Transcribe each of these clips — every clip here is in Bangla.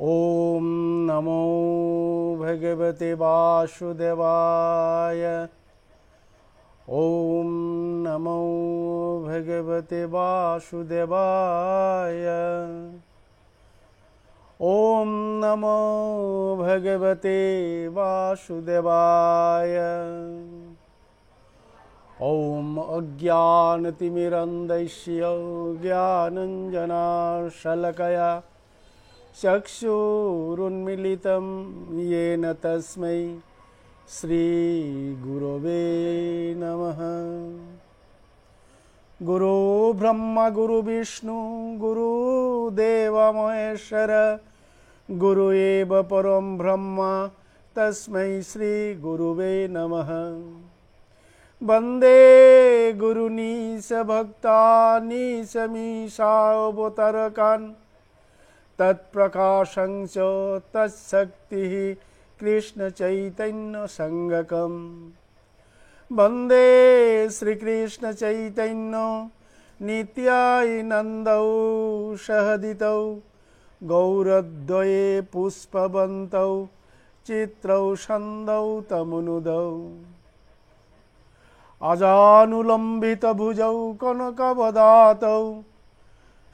ॐ नमो भगवते वासुदेवाय। ॐ नमो भगवते वासुदेवाय। ॐ नमो भगवते वासुदेवाय। ॐ अज्ञानतिमिरन्धस्य ज्ञानाञ्जनशलाकया चक्षुरुन्मीलितं येन तस्मै श्रीगुरवे नमः। गुरु ब्रह्मा गुरु विष्णु गुरुदेव महेश्वर गुरु एव परं ब्रह्म तस्मै श्रीगुरवे नमः। वन्दे गुरुनीश भक्तानीश मीशावतारकान् तत्प्रकाशं च तत्शक्तिः कृष्णचैतन्यसङ्गकम्। वन्दे श्रीकृष्णचैतन्य नित्यानन्दौ सहदितौ गौरद्वये पुष्पवन्तौ चित्रौ छन्दौ तमनुदौ अजानुलम्बितभुजौ कनकवदातौ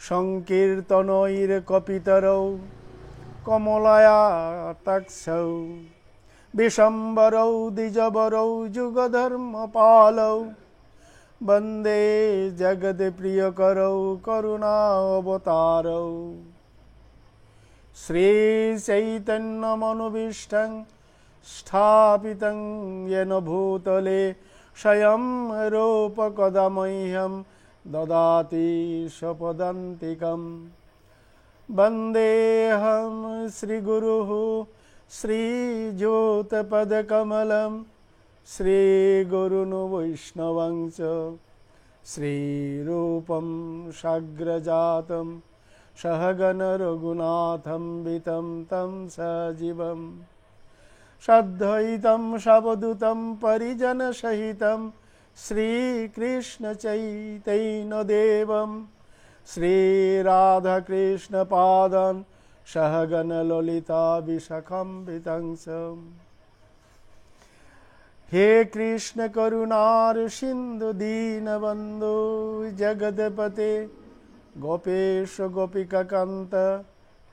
संकीर्तनैर्कपितरौ कमलायाताक्षौ विशम्बरौ द्विजवरौ जुगधर्मपालौ वन्दे जगत्प्रियकरौ करुणावतारौ। श्रीचैतन्यमनोभीष्टं स्थापितं येन भूतले स्वयं रूपकदा मह्यं ददाति स्वपदान्तिकं। वन्देऽहं श्रीगुरुः श्रीज्योतिपदकमलं श्रीगुरुन् वैष्णवं च श्रीरूपं साग्रजातं सहगण रघुनाथं वितं तं सजीवं साद्वैतं सावधूतं परिजनसहितं श्रीकृष्ण चैतन्यदेवं श्रीराधाकृष्णपादान् सहगण ललिता विशाखान्वितं च। हे कृष्ण करुणार सिन्धु दीनबन्धु जगद्पते गोपेश गोपिकान्त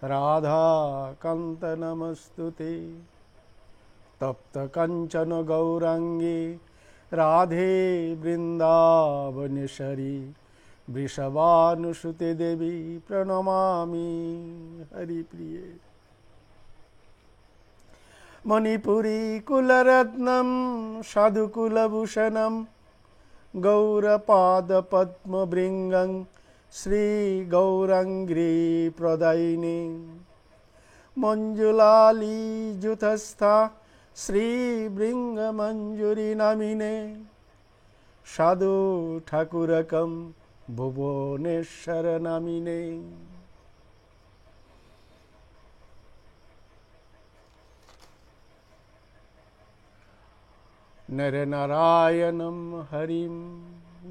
राधाकान्त नमस्तुते। तप्त कंचन गौरांगी राधे वृंदावनेश्वरी वृषभानुसुते देवी प्रणमामि हरिप्रिये। मणिपुरी कुलरत्नं साधुकुलभूषणं गौरपादपद्मभृङ्गं श्रीगौराङ्गी प्रदायिनी मञ्जुलालीजुतस्था श्रीभृङ्गमञ्जुरी नामिने साधु ठाकुरकं भुवनेश्वर नामिने। नरनारायणं हरिं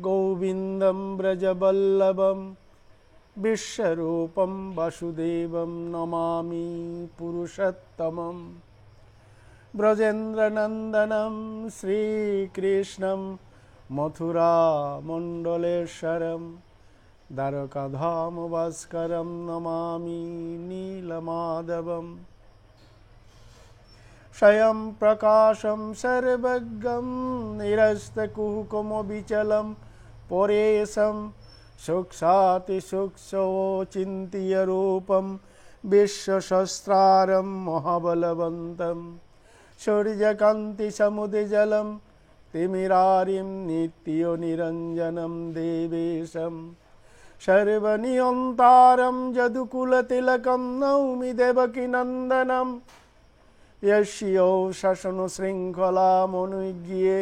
गोविन्दं ब्रजवल्लभं विश्वरूपं वासुदेवं नमामि पुरुषोत्तमम्। ब्रजेन्द्रनन्दनं श्रीकृष्णं मथुरामण्डलेश्वरं द्वारकाधामभास्करं नमामि नीलमाधवम्। स्वयं प्रकाशं सर्वज्ञं निरस्तकुहुकमविचलं परेशं सूक्ष्मातिसूक्ष्मचिन्त्य रूपं विश्वसहस्रारं महाबलवन्तं सूर्यकान्तिसमुद्रजलं तिमिरारिं नित्यनिरञ्जनं देवेशं सर्वनियन्तारं यदुकुलतिलकं नौमि देवकीनन्दनं। यस्यो शासनशृङ्खलामनुज्ञे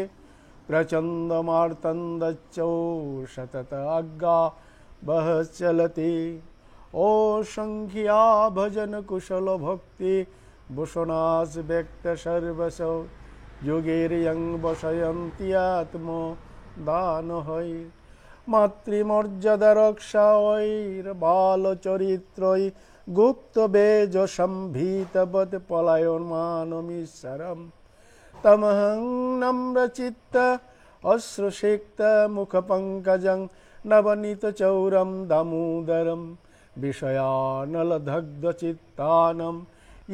प्रचण्डमार्तण्डश्चो सतत आज्ञा वह चलति। ओ संख्या भजन कुशल भक्ति भूषणास व्यक्त सर्वसौ योगेर्यं वसयन्ति आत्म दान है। मातृमर्यादा रक्षायै बालचरित्रय गुप्तबेज संभीतवत् पलायमानमीश्वरम् तमहं नम्रचित्त अश्रुसिक्त मुखपङ्कजं नवनीतचौरं दामोदरं विषयानलदग्धचित्तानं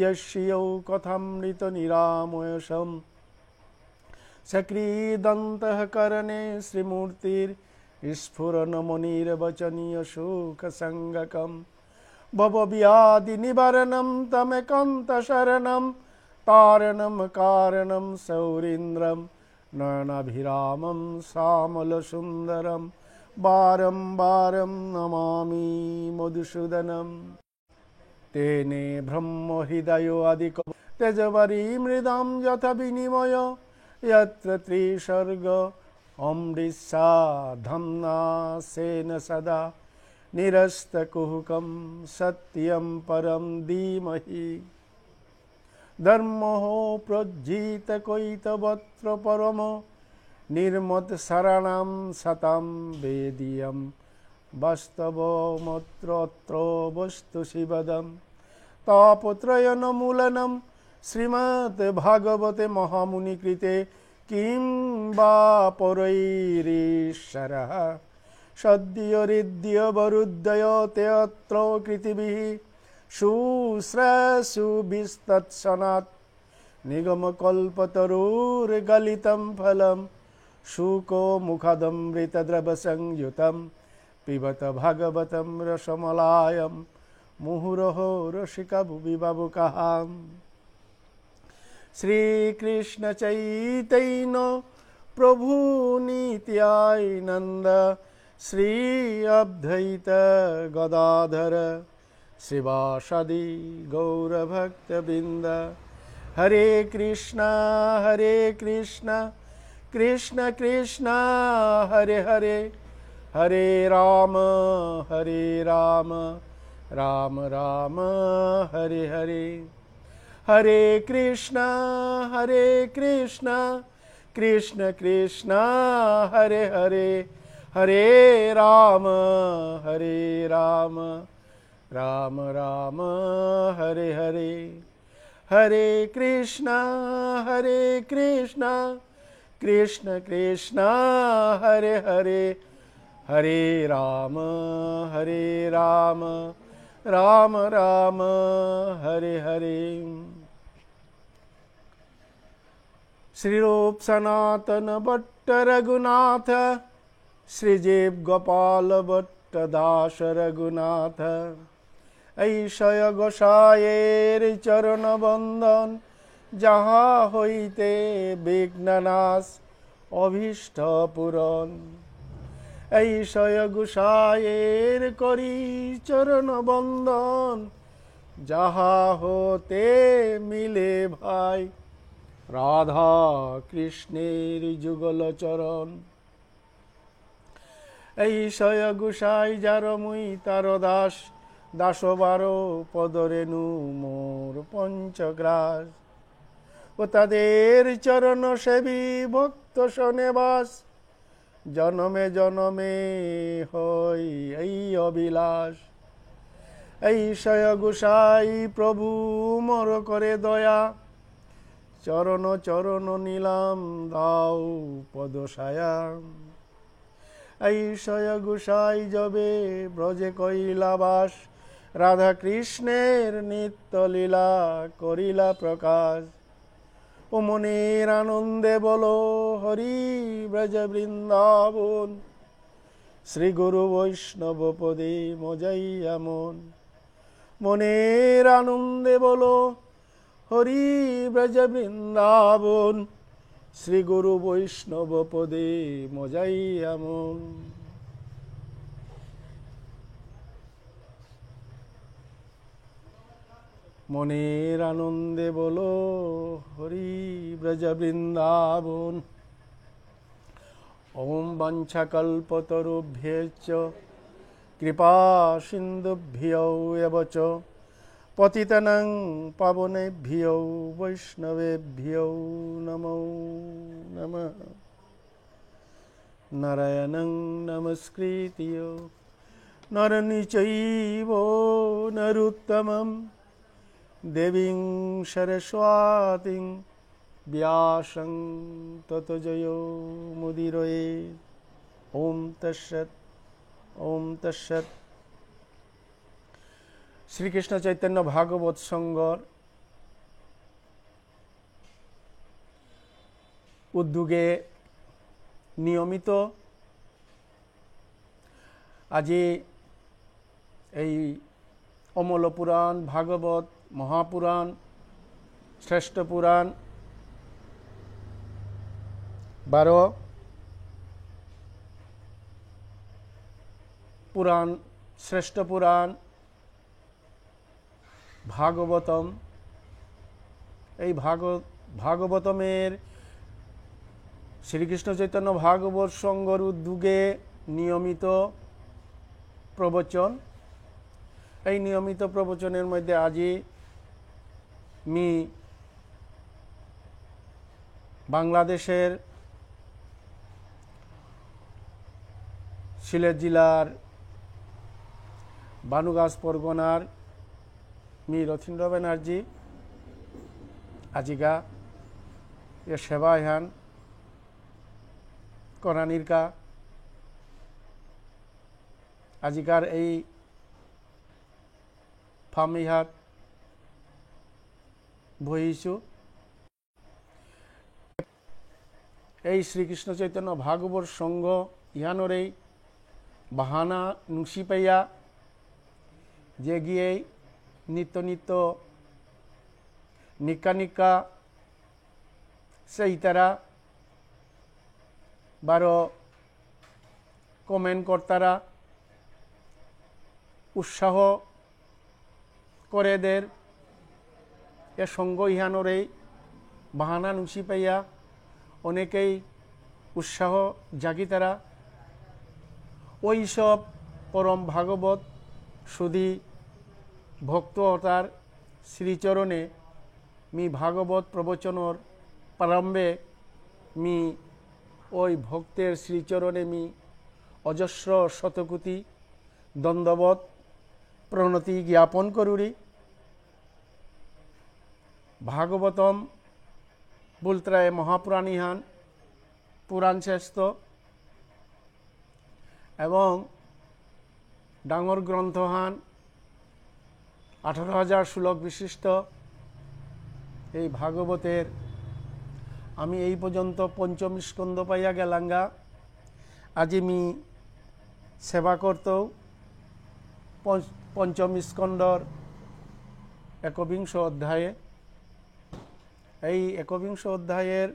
यस्यौ कथामृतनिरामयसम् सक्रीदन्तःकरणे श्रीमूर्तिर्स्फुरन्मणिर्वचनीयशोकसङ्गकं भवव्याधिनिवारणं तमेकान्तशरणं तारणं कारणं सौरीन्द्रं नयनाभिरामं श्यामलसुन्दरं वारं वारं नमामि मधुसूदनम् तेने ब्रह्महृदयो आदिकव तेजवरी मृदां यथा विनिमय यत्र त्रिसर्ग अमृतसा धम्ना सेन सदा निरस्तकुहकं सत्यं परं धीमहि धर्मः प्रोज्झितकैतवत्र परमो निर्मत्सरणं सतं वेदियं वास्तवमत्र वस्तु शिवदं तापत्रयन्मूलनं श्रीमद् भागवते महामुनिकृते किं वा परैरीश्वरः सद्योरिद्यवरुद्धयते अत्र कृतिभिः शुश्रूषुभिस्तत्सनात् निगमकल्पतरुर्गलितं फलं शुको मुखादमृतद्रवसंयुतं पिबत भागवतं रसमलायं मुहुरहो रसिका भुवि बाबुकाः श्रीकृष्ण चैतन्य प्रभु नित्यानंद श्री अद्वैत गदाधर श्रीवासदि गौरभक्तवृंद हरे कृष्णा कृष्ण कृष्ण हरे हरे हरे राम राम राम हरे हरे हरे कृष्णा कृष्ण कृष्ण हरे हरे हरे राम राम राम हरे हरे हरे कृष्णा कृष्ण कृष्ण हरे हरे हरे राम राम राम हरे हरे श्रीरूप सनातन भट्ट रघुनाथ श्रीजीव गोपाल भट्ट दास रघुनाथ ऐशय गोसायेर चरण बंदन जहाँ हईते विघ्ननाश अभीष्ट पूरण ऐशय गोसायेर करी चरण बंदन जहाँ होते मिले भाई राधा कृष्णेर जुगल चरण ऐशय गोसाई जार मुई तार दास दास बारो पदरेणु मोर पंचग्रास ও তাদের চরণ সেবী ভক্ত শোনেবাস জনমে জনমে হই এই অবিলাস ऐशय गोसाई प्रभु मोर करे दया चरण चरण नीलाम दाও पदसाया ऐशय गोसाई जबे ब्रजे कइलाबास राधा कृष्णेर नित्य लीला करिला प्रकाश ও মনের আনন্দে বলো হরি ব্রজ বৃন্দাবন শ্রী গুরু বৈষ্ণব পদে মজাইয়া মন মনের আনন্দে বলো হরি ব্রজ বৃন্দাবন শ্রী গুরু বৈষ্ণব পদে মজাইয়া মন মনের আনন্দে বলো হরি ব্রজ বৃন্দাবন ওম বাঞ্ছাকল্পতরুভ্যশ্চ কৃপা সিন্ধুভ্যো এব চ পতিতানাং পাবনেভ্যো বৈষ্ণবেভ্যো নমো নমঃ নারায়ণং নমস্কৃত্য নরনি চৈব নরুত্তমম দেবীং সরস্বতীং ব্যাসং তত জয়মুদীরয়ে। ওম তৎসৎ। ওম তৎসৎ। শ্রীকৃষ্ণ চৈতন্য ভাগবত সংঘর উদ্যোগে নিয়মিত আজি এই অমল পুরাণ, ভাগবত, মহাপুরাণ, শ্রেষ্ঠ পুরাণ 12 পুরাণ, শ্রেষ্ঠ পুরাণ ভাগবতম, এই ভাগবতমের শ্রীকৃষ্ণ চৈতন্য ভাগবত সংঘর উদ্যোগে নিয়মিত প্রবচন। এই নিয়মিত প্রবচনের মধ্যে আজি মি বাংলাদেশের সিলেট জেলার বানুগাছ পরগনার মি রথীন্দ্র ব্যানার্জি আজিকা এ সেবা হান করানিরকা আজিকার এই ফামিহাত বহিছু। এই শ্রীকৃষ্ণ চৈতন্য ভাগবত সংঘ ইহানোর এই বাহানা নুসি পাইয়া যে গিয়ে নিত্য নিত্য নিকা নিকা সেই তারা 12 কমেন্ট কর্তারা উৎসাহ করে দের এ সঙ্গ ইহানোর এই বাহানা নুসি পাইয়া অনেকেই উৎসাহ জাগি তারা ওই সব পরম ভাগবত সুধী ভক্ত তার শ্রীচরণে মি ভাগবত প্রবচনর প্রারম্ভে মি ওই ভক্তের শ্রীচরণে মি অজস্র শতকোটি দণ্ডবত প্রণতি জ্ঞাপন করুরি। ভাগবতম বুলত্রায় মহাপুরাণ ইহান পুরাণ শ্রেষ্ঠ এবং ডাঙর গ্রন্থ হান 18,000 শ্লোক বিশিষ্ট এই ভাগবতের আমি এই পর্যন্ত পঞ্চম স্কন্ধ পাইয়া গেলাঙ্গা। আজি মি সেবা করতেও পঞ্চম স্কন্ধর 21 অধ্যায়ে এই 21 অধ্যায়ের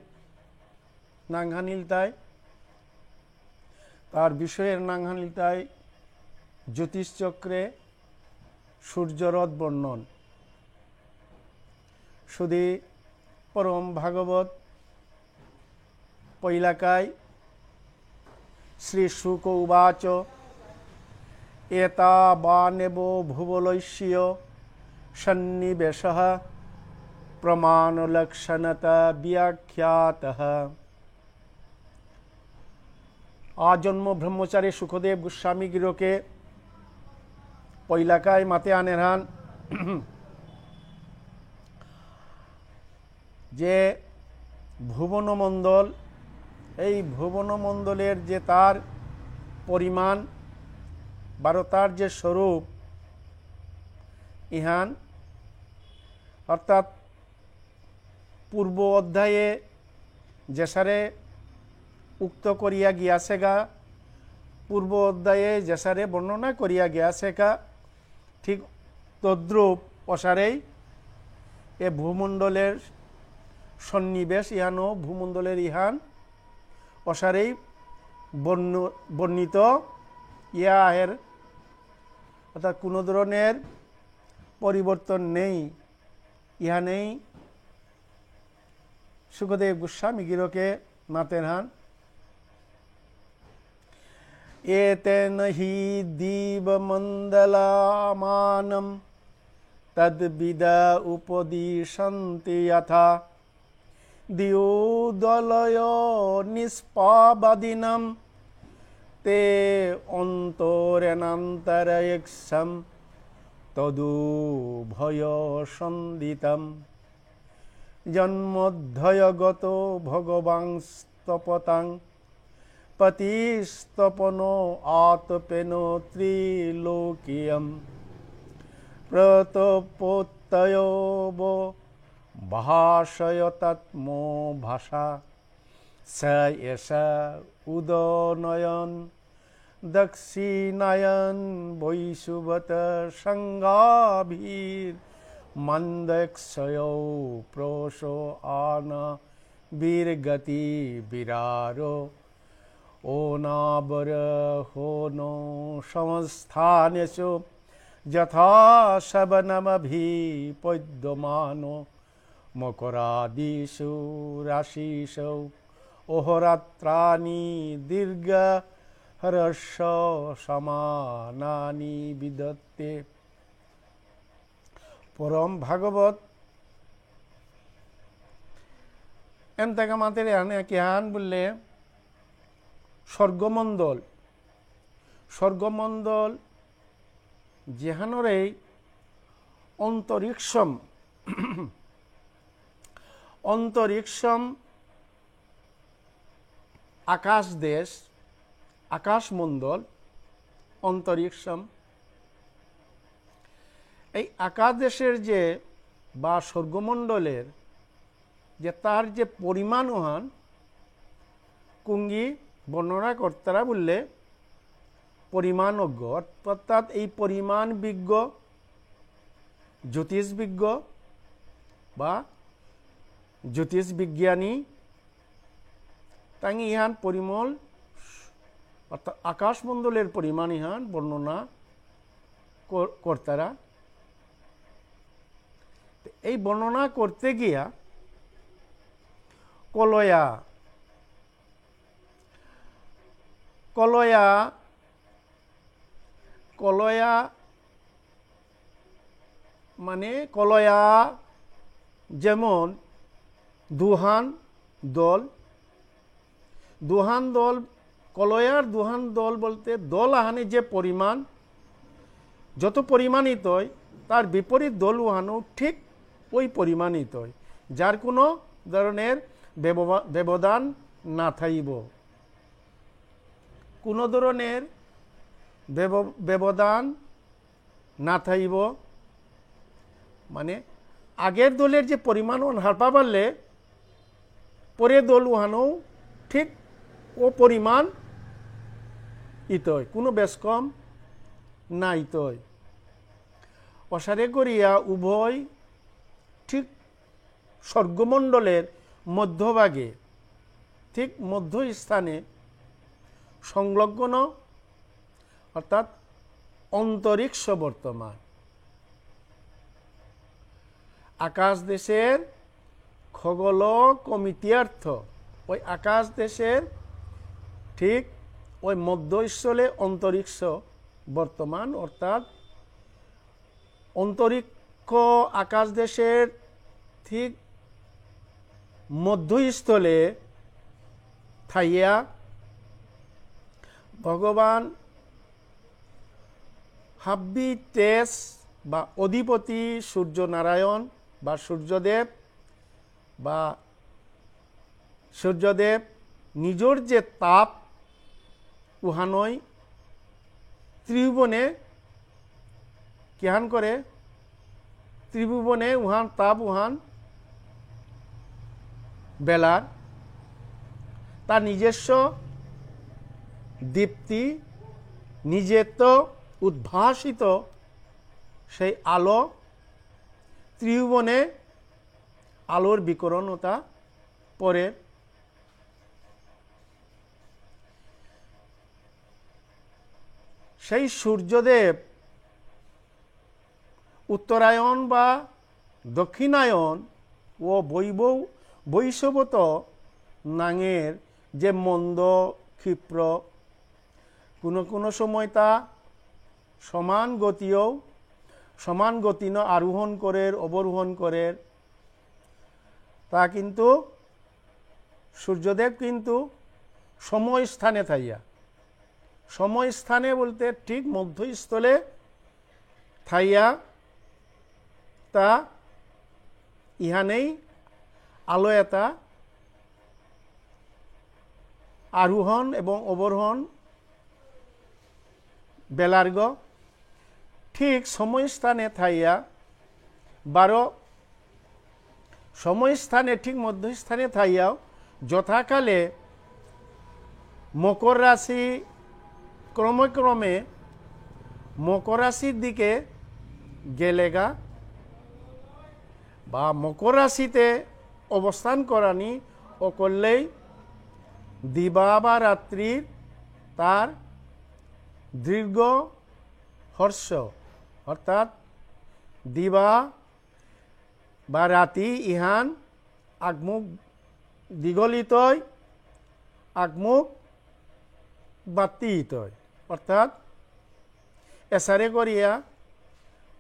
নাংহানিলতায় তার বিষয়ের নাংহানিলতায় জ্যোতিষচক্রে সূর্যরথ বর্ণন। শুধু পরম ভাগবত পৈলাকায় শ্রী শুক উবাচ এতা বা নেব ভুবলৈস্য সন্নিবেশঃ প্রমাণলক্ষণতা ব্যাখ্যাতঃ। আজন্ম ব্রহ্মচারী সুখদেব গোস্বামী গিরকে পৈলাকায় মাতে আনেরহান যে ভুবনমণ্ডল, এই ভুবনমণ্ডলের যে তার পরিমাণ তার যে স্বরূপ ইহান অর্থাৎ পূর্ব অধ্যায়ে যেসারে উক্ত করিয়া গিয়াছেগা, পূর্ব অধ্যায়ে যেসারে বর্ণনা করিয়া গিয়াছেগা ঠিক তদ্রূপ অসারেই এ ভূমণ্ডলের সন্নিবেশ ইহানও ভূমণ্ডলের ইহান অসারেই বর্ণিত ইহার অর্থাৎ কোনো ধরনের পরিবর্তন নেই। ইহানেই সুখদেব গোস্বামী গিরকে মাতের হান এতেন হি দীবমণ্ডলামানম তদ্বিদা উপদিশন্তি যথা দিয়োদলয় নিষ্পাবাদিনম তে অন্তরেনান্তরয়ক্ষম তদুভয় সন্দিতম জন্মোদ্ধয়গত ভগবাংস্তপতাং পতিস্তপনো আতপেন ত্রিলোকিয়ম প্রতপোত্তয়ব ভাষয়তাত্মো ভাষা স এষ উদনয়ন দক্ষিণায়ন বৈশুবত সঙ্গাভীর মন্দক্ষয়ৌ প্রোষো আন বীরগতি বিরারো ওনাবর হোনো সংস্থানেষু যথা শবনমভিপদ্যমানো মকরাদিষু রাশিষু অহরাত্রাণি দীর্ঘ হর্ষ সমানানি বিদত্তে। পরম ভাগবত এম থেকে মাতের কিহান বললে স্বর্গমণ্ডল স্বর্গমণ্ডল যেহানরে অন্তরিক্ষম অন্তরিক্ষম আকাশ দেশ আকাশমণ্ডল অন্তরিক্ষম এই আকাশ দেশের যে বা স্বর্গমণ্ডলের যে তার যে পরিমাণ ওহান কুঙ্গি বর্ণনা কর্তারা বললে পরিমাণজ্ঞ, অর্থাৎ এই পরিমাণ বিজ্ঞ জ্যোতিষবিজ্ঞ বা জ্যোতিষ বিজ্ঞানী তাই ইহান পরিমল অর্থাৎ আকাশমণ্ডলের পরিমাণ ইহান বর্ণনা কর্তারা এই বর্ণনা করতে গিয়া কলয়া কলয়া কলয়া মানে কলয়া যেমন দুহান দল দুহান দল কলয়ার দুহান দল বলতে দল আহানে যে পরিমাণ যত পরিমাণিত হয় তার বিপরীত দল উহানো ঠিক ওই পরিমাণিত হয়, যার কোনো ধরনের ব্যবধান না থাইব, কোনো ধরনের ব্যবধান না থাইব। মানে আগের দলের যে পরিমাণ হারপা পারলে পরে দল উহানো ঠিক ও পরিমাণ ইতয়, কোনো বেশ কম না ইতয়। অসারে করিয়া উভয় ঠিক স্বর্গমণ্ডলের মধ্যভাগে ঠিক মধ্য স্থানে সংলগ্ন অর্থাৎ অন্তরিক্ষ বর্তমান। আকাশ দেশের খগল কমিতিয়ার্থ ওই আকাশ দেশের ঠিক ওই মধ্যস্থলে অন্তরিক্ষ বর্তমান, অর্থাৎ অন্তরিক্ষ আকাশ দেশের ঠিক মধ্যস্থলে থাইয়া ভগবান হাব্বি তেজ বা অধিপতি সূর্যনারায়ণ বা সূর্যদেব নিজের যে তাপ উহানয় ত্রিভুবনে কিহান করে, ত্রিভুবনে উহান তাপ উহান বেলার তার নিজস্ব দীপ্তি নিজের তো উদ্ভাসিত সেই আলো ত্রিভুবনে আলোর বিকরণতা পরে সেই সূর্যদেব উত্তরায়ণ বা দক্ষিণায়ন ও বৈষবত নাঙের যে মন্দ ক্ষিপ্র কোনো সময় তা সমান গতিন আরোহণ করে অবরোহণ করে, তা কিন্তু সূর্যদেব কিন্তু সময় স্থানে থাইয়া সময় স্থানে বলতে ঠিক মধ্যস্থলে থাইয়া তা ইহানেই আলো এটা আরোহণ এবং অবরোহণ বেলার্গ ঠিক সময় স্থানে থাইয়া 12 সময় স্থানে ঠিক মধ্যস্থানে থাইয়াও যথাকালে মকর রাশি ক্রমে ক্রমে মকর রাশির দিকে গেলেগা বা মকর রাশিতে অবস্থান করানি ও করলেই দিবা বা রাত্রির তার দীর্ঘ হর্ষ অর্থাৎ দিবা বা রাতি ইহান আগমুখ দীঘলিতই আগমুখ বাতিতই অর্থাৎ এসারে করিয়া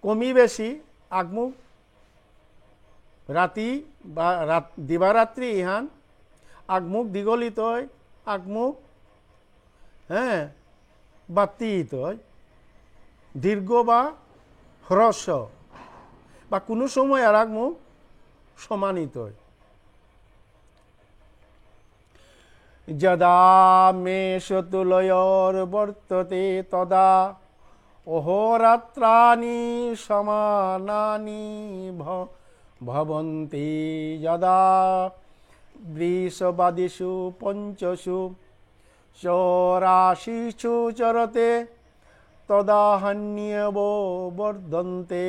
কমি বেশি আগমুখ রাতি বা দিবারাত্রি ইহান আগমুখ দীঘলিতই আগমুখ বাতিতই দীর্ঘ বা হ্রস্ব বা কোনো সময় আর আগমুখ সমানিতই যদা মেষতুলয়োর বর্ততে তদা অহোরাত্রাণি সমানানি ভবন্তি যদা বৃষবাদিষু পঞ্চসু চরাশিষু চরতে তদা হন্যব বর্ধন্তে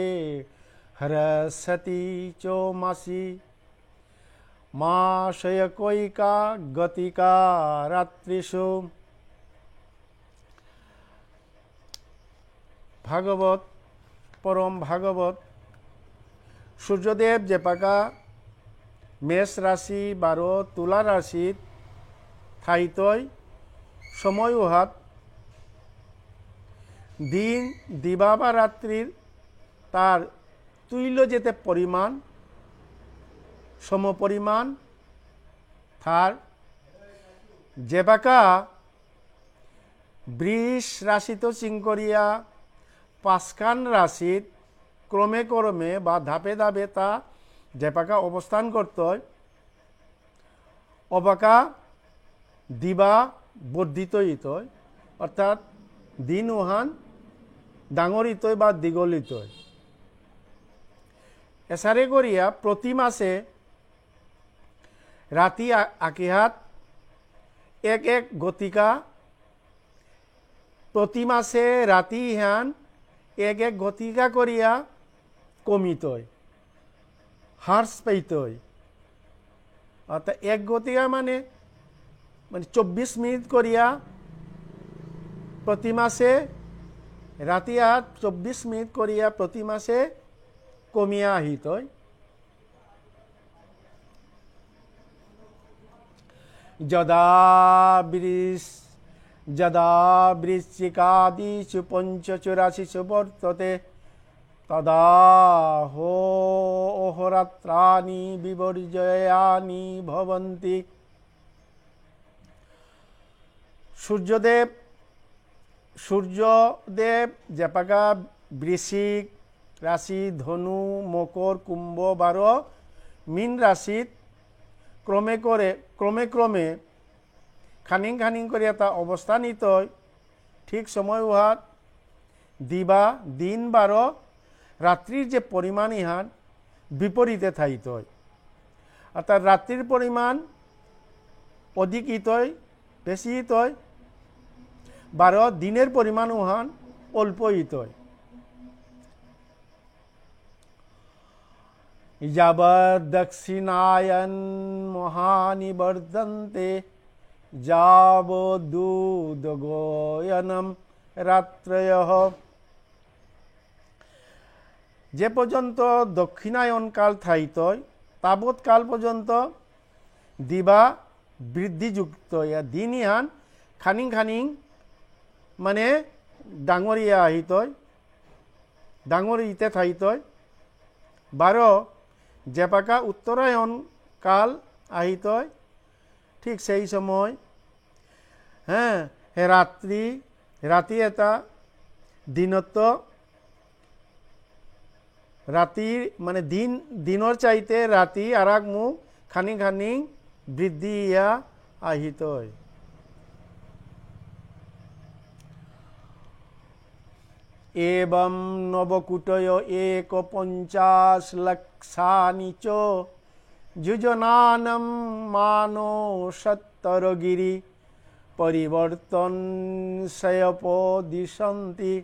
হ্রস্বতি চৌমাসি মাসয়কৈকা গতিকা রাত্রিষু ভাগবত পরম ভাগবত সূর্যদেব যে পাকা মেষ রাশি 12 তুলা রাশিত থাইতই সময় উহাত দিন দিবা বা রাত্রির তার তুল্য যেতে পরিমাণ সমপরিমাণ থার যে বাকা বৃষ রাশিত চিঙ্করিয়া পাঁচখান রাশিত ক্রমে ক্রমে বা ধাপে ধাপে তা যে পাকা অবস্থান করত অবাকা দিবা বর্ধিত ইতয় অর্থাৎ দিন উহান ডাঙরিতই বা দীঘলিতই এসারে করিয়া প্রতি মাসে রাতি আকিহাত এক এক গতিকা প্রতি মাসে রাতি ইহান এক এক গতিকা করিয়া কমিতই হ্রাস পাইতই অর্থাৎ এক গতিকা মানে 24 মিনিট করিয়া প্রতি মাসে রাতি আট 24 মিনিট করিয়া প্রতি মাসে কমিয়া আহিতই যদা বৃশ্চিকাদিষু পঞ্চচুরাশিষু বর্ততে তদা অহোরাত্রাণি বিবর্জয়ানি ভবন্তি সূর্যদেব যেপাকা বৃশ্চিক রাশি ধনু মকর কুম্ভ 12 মীন রাশিত ক্রমে ক্রমে খানিং খানিং করে তা অবস্থানিত ঠিক সময় উহাত দিবা দিন 12 রাত্রির যে পরিমাণ ইহান বিপরীতে থাইত অর্থাৎ রাত্রির পরিমাণ অধিক ইতয় বেশি ইতয় 12 দিনের পরিমাণ উহান অল্প ইতয় যাবৎ দক্ষিণায়ন মহানিবর্ধন্তে যাবদুদগোয়নম রাত্রয়ঃ যে পর্যন্ত দক্ষিণায়ন কাল থাইতই তাবৎ কাল পর্যন্ত দিবা বৃদ্ধিযুক্ত দিন ইহান খানিং খানিং মানে ডাঙরিয়া আহিতই ডাঙরিতে থাইতই 12 যে পাকা উত্তরায়ণ কাল আহিতই ঠিক সেই সময় রাত্রি ৰাতি এটা দিনত ৰাতিৰ মানে দিনৰ চাইতে ৰাতি আৰাগ মুখ খানি খানি বৃদ্ধি ইয়া আহিত एवं नवकुटय 150 लक्षानि च युजनानं मानो 70 गिरि परिवर्तनशयपदिशन्ति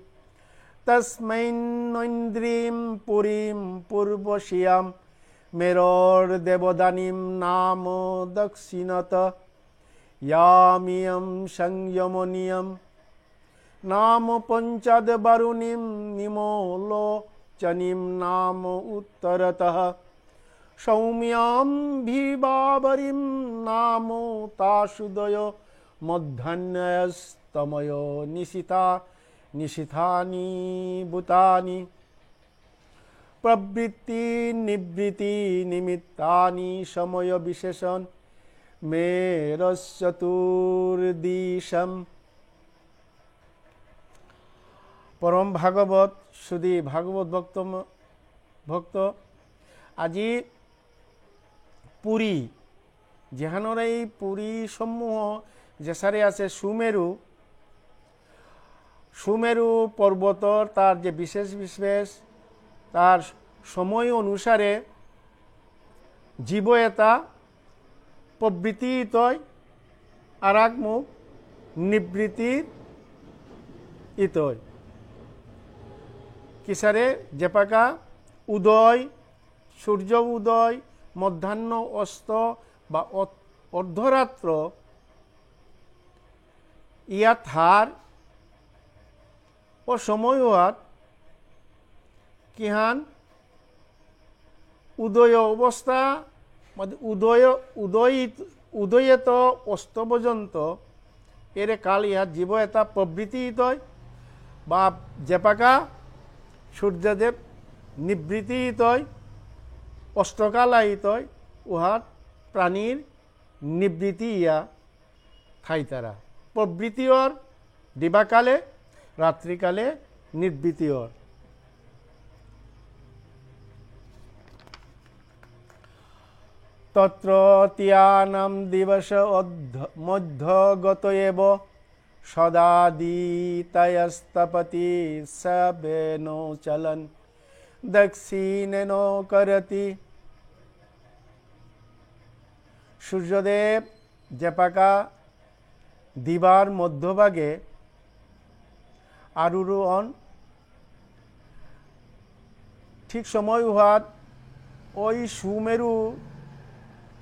तस्मैन्नैन्द्रीं पुरीं पूर्वशियां मेरोर्देवदानीं नाम दक्षिणत यामियं संयमनियं नाम पंचाद बारुणीं निमोलोचनीं नाम उत्तरतः सौम्यां भीबावरीं नाम तासुदय मध्याह्नस्तमय निशिथानि भूतानि प्रवृत्ति निवृत्ति निमित्तानि समय विशेषण मेरश्चतुर्दिशम् परम भागवत सुधी भागवत भक्त আজি পুরী যেহানোর এই পুরী সমূহ যেসারে আছে সুমেরু পর্বতর তার যে বিশেষ বিশেষ তার সময় অনুসারে জীব এটা প্রবৃত্তি ইতয় আরাগ মুখ নিবৃত্তির ইতয় কিসারে জেপাকা উদয় সূর্য উদয় মধ্যাহ্ন অস্ত বা অর্ধরাত্র ইয়াত হার ও সময় হওয়ার কিহান উদয় অবস্থা মানে উদয়ত অস্ত পর্যন্ত এর কাল ইয়াত জীব এটা প্রবৃত্তি ইতয় বা জেপাকা সূর্যদেব নিবৃত্তি ইতয় অষ্টকাল আইতয় উহার প্রাণীর নিবৃত্তি ইয়া থাইতারা প্রবৃত্তির দিবাকালে রাত্রিকালে নিবৃত্তির তত্র তিয়ানাম দিবস মধ্যগত এব সদাদিতয়স্তপতি সবেনো চলন দক্ষিণেনো করতি সূর্যদেব জেপাকা দিবার মধ্যভাগে আরুরোহণ ঠিক সময় উহাত ওই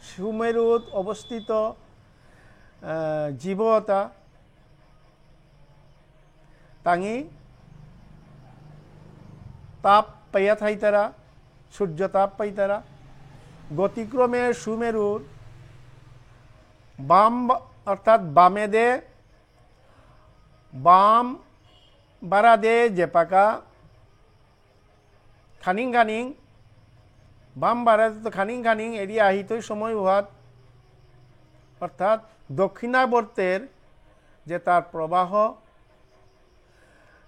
সুমেরুত অবস্থিত জীবতা তাঙি তাপ পাইয়া থাইতারা সূর্য তাপ পাইতারা গতিক্রমে সুমেরুর বাম অর্থাৎ বাম বারা দে জেপাকা খানিং বাম বারা তো খানিং এরিয়া আহিতই সময় উহাত অর্থাৎ দক্ষিণাবর্তের যে তার প্রবাহ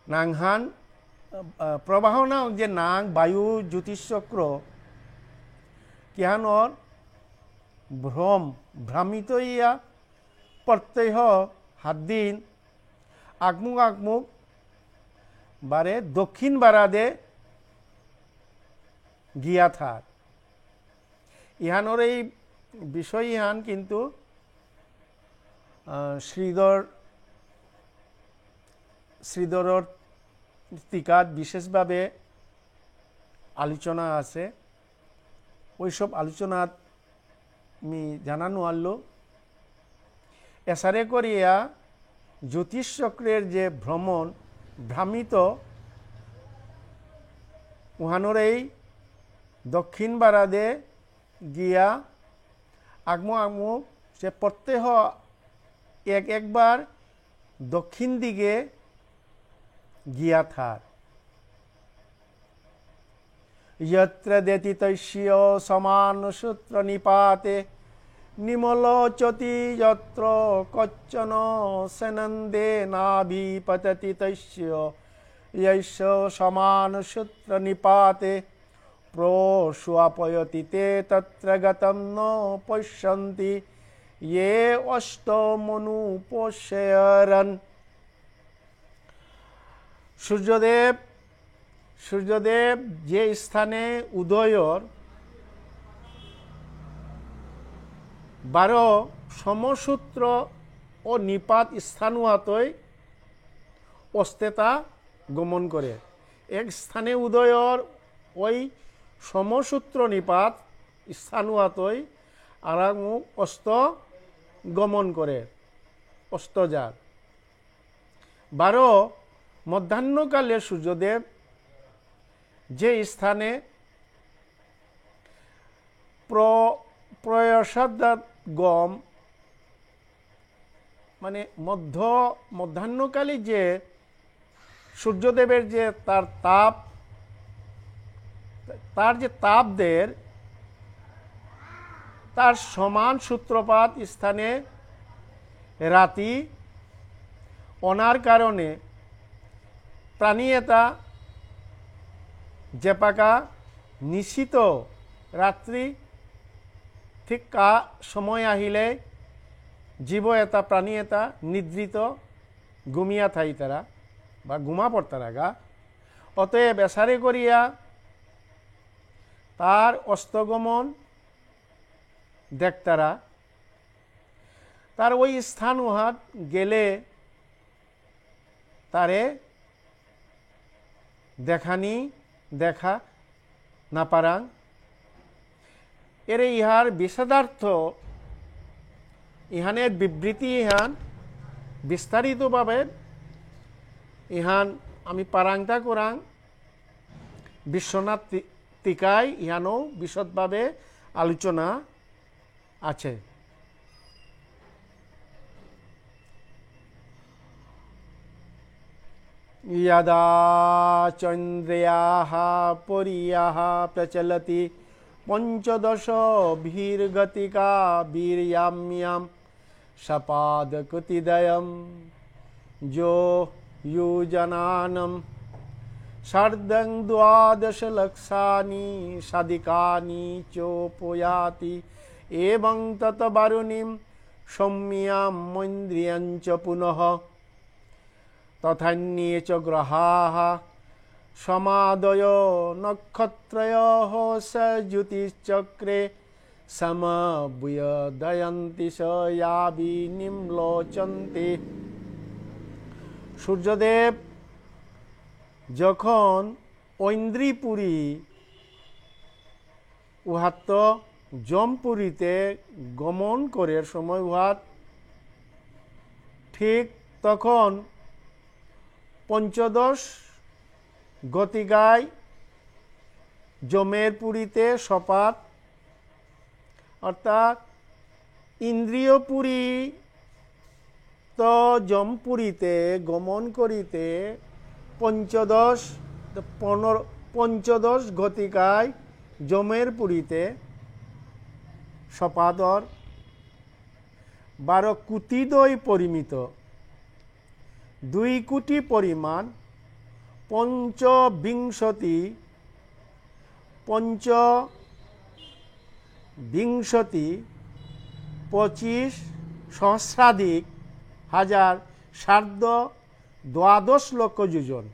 নাংহান প্রবাহ না যে নাং বায়ু জ্যোতিষচক্র কিহানর ভ্রামিত ইয়া প্রত্যহ হাত দিন আগমুক বারে দক্ষিণ বারাদে গিয়া থাক ইহানোর এই বিষয় ইহান কিন্তু শ্রীধরর টিকাত বিশেষভাবে আলোচনা আছে ওইসব আলোচনাত আমি জানানো আনলো এসারে করিয়া জ্যোতিষচক্রের যে ভ্রামিত উহানোর এই দক্ষিণ বারাদে গিয়া আগমু সে প্রত্যহ একবার দক্ষিণ দিকে গিয়া থাক यत्र देति तस्य समान सूत्र निपाते নিমলোচতি যত্র কচ্চন সেনন্দে নাভিপততি তস্য यैष समान सूत्र निपाते प्रोष्वापयति ते तत्र गतं न पश्यन्ति ये अष्टमनुपोष्यरन्। সূর্যদেব যে স্থানে উদয়র 12 সমসূত্র ও নিপাত স্থানুয়াতই অস্তেতা গমন করে। এক স্থানে উদয়র ওই সমসূত্র নিপাত স্থানুয়াতই আর অস্ত গমন করে, অস্ত যার। 12 মধ্যাহ্নকালে সূর্যদেব যে স্থানে প্রয়সাদ্গম মানে মধ্যাহ্নকালে যে সূর্যদেবের যে তার যে তাপদের তার সমান সূত্রপাত স্থানে রাতি অনার কারণে প্রাণীয়তা জেপাকা নিশিত রাত্রি ঠিক সময় আহিলে জীব এটা প্রাণী এটা নিদ্রিত ঘুমিয়া থাই তারা বা ঘুমা পড়তারা গা। অতএব এসারে করিয়া তার অস্তগমন দেখতারা, তার ওই স্থান উহাত গেলে তারে দেখা না পারাং। এর ইহার বিষাদার্থ ইহানের বিবৃতি ইহান বিস্তারিতভাবে ইহান আমি পারাংটা করাং বিশ্বনাথ টিকায় ইহানও বিশদভাবে আলোচনা আছে। यदा चन्द्रयाः पुर्याः प्रचलति पंचदशभिर्गतिका वीर्याम्यां सपादकृतिदयं जो युजनानं सार्धं 12 साधिकानि चोपयाति एवं तत वारुणीं सौम्यां मन्द्रियं च पुनः तथान्ये च ग्रहाः समादय नक्षत्रयोः सज्युतिश्चक्रे समभूयदयन्ति स याभिनिम्लोचन्ते। সূর্যদেব যখন ঐন্দ্রীপুরী উহাত জমপুরীতে গমন করে সময় উহাত ঠিক তখন 15 গতিকায় যমের পুরীতে সপাত অর্থাৎ ইন্দ্রিয়পুরী তো যমপুরীতে গমন করিতে 15 গতিকায় যমের পুরীতে সপাদর 12 কোটিদ্বয় পরিমিত 2 কোটি পরিমাণ পঞ্চবিংশতি 25 সহস্রাধিক হাজার সার্ধ 12 লক্ষ যোজন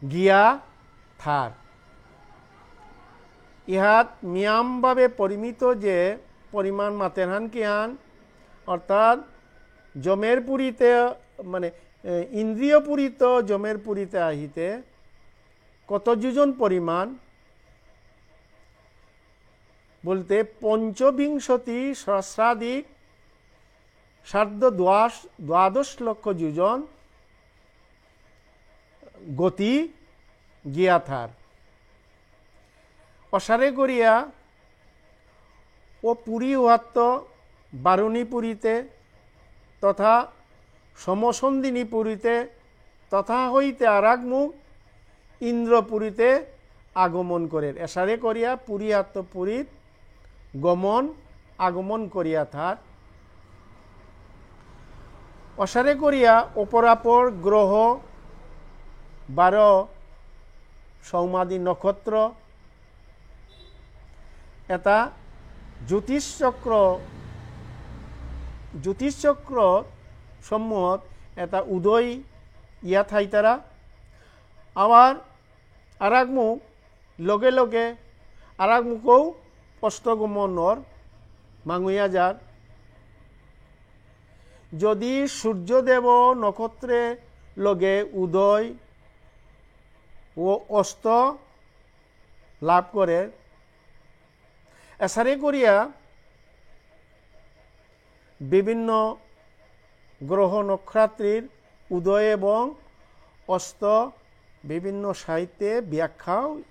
গিয়া থার। ইহাত মিয়ামভাবে পরিমিত যে পরিমাণ মাতেরহান কিয়ান অর্থাৎ যমের পুরীতে মানে ইন্দ্রিয় পুরীত যমের পুরীতে আহিতে কত যোজন পরিমাণ বলতে 25 সহস্রাধিক সার্ধ 12 লক্ষ যোজন গতি গিয়াথার। অসারে করিয়া ও পুরী উহাত্ত বারুণী পুরীতে তথা সমসন্দিনী পুরীতে তথা হইতে আরাগমুখ ইন্দ্রপুরীতে আগমন করে এসারে করিয়া পুরী আত্মপুরীত গমন আগমন করিয়া থার অসারে করিয়া অপরাপর গ্রহ 12 সৌমাদি নক্ষত্র এটা জ্যোতিষচক্র সমূহত এটা উদয় ইয়া থাইতারা আবার আরাক মুখ লগে লগে আরাক মুখও অষ্টগমনর মাঙুয়া যার যদি সূর্যদেব নক্ষত্রে লগে উদয় ও অস্ত লাভ করে এসারে করিয়া বিভিন্ন গ্রহ নক্ষত্রের উদয় এবং অস্ত বিভিন্ন সাহিত্যে ব্যাখ্যাও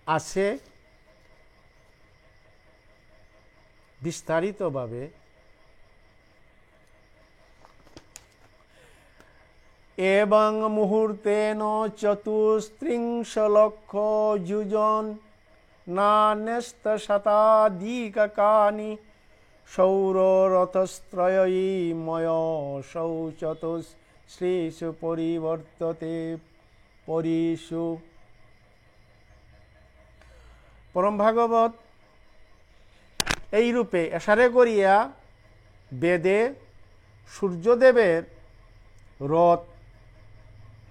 আছে বিস্তারিতভাবে এবং মুহূর্তেন চতুস্ত্রিংশ লক্ষ যুজন নান্যস্ত শতাধিকানি সৌররথস্ত্রয়ীময় চতুশ্রীষু পরিবর্ততে পরিষু পরম ভাগবত এইরূপে এসারে করিয়া বেদে সূর্যদেবের রথ